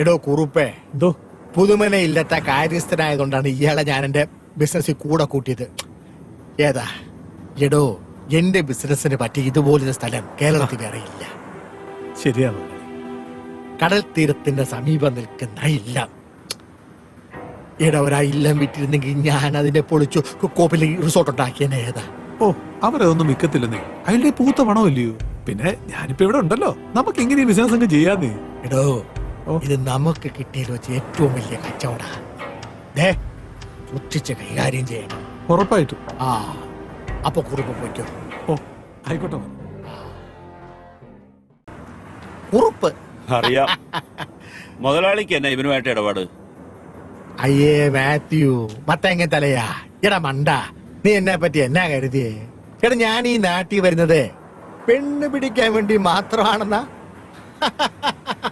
എടോ കുറുപ്പേ, എന്തോ പുതുമന ഇല്ലാത്ത കാര്യസ്ഥനായതുകൊണ്ടാണ് ഇയാളെ ഞാൻ എന്റെ ബിസിനസ്സിൽ കൂടെ കൂട്ടിയത്. ഏതാ എടോ, എന്റെ ബിസിനസ്സിന് പറ്റി ഇതുപോലൊരു സ്ഥലം കേരളത്തിൽ വേറെ ഇല്ല. ശരിയാണ്. കടൽ തീരത്തിന്റെ സമീപം നിൽക്കുന്ന ഇല്ലം. എടാ, ഒരാ ഇല്ലം വിറ്റിരുന്നെങ്കിൽ ഞാൻ അതിനെ പൊളിച്ചു കോപ്പിൽ റിസോർട്ട് ഉണ്ടാക്കിയനെ. ഏതാ? ഓ, അവരതൊന്നും മിക്കത്തില്ലെന്നേ. അതിന്റെ പൂത്ത പണമല്ലയോ. പിന്നെ ഞാനിപ്പോ ഇവിടെ ഉണ്ടല്ലോ, നമുക്ക് എങ്ങനെ ബിസിനസ് അങ്ങ് ചെയ്യാന്നേ. എടോ, ഇത് നമുക്ക് കിട്ടിയതിൽ വെച്ച് ഏറ്റവും വലിയ കച്ചവട. സൂക്ഷിച്ച് കൈകാര്യം ചെയ്യണം. ഉറപ്പായിട്ടും. ആ, അപ്പൊ കുറുപ്പ് പോയിക്കോ. ഓ, ആയിക്കോട്ടെ. കുറുപ്പ് അറിയാം. മുതലാളിക്ക് എന്നാ ഇവനുമായിട്ട് ഇടപാട്? അയ്യേ മാത്യു, മത്തങ്ങ തലയാ. എടാ മണ്ട, നീ എന്നെ പറ്റി എന്നാ കരുതിയേ? എടാ, ഞാൻ ഈ നാട്ടിൽ വരുന്നത് പെണ്ണ് പിടിക്കാൻ വേണ്ടി മാത്രമാണെന്നാ?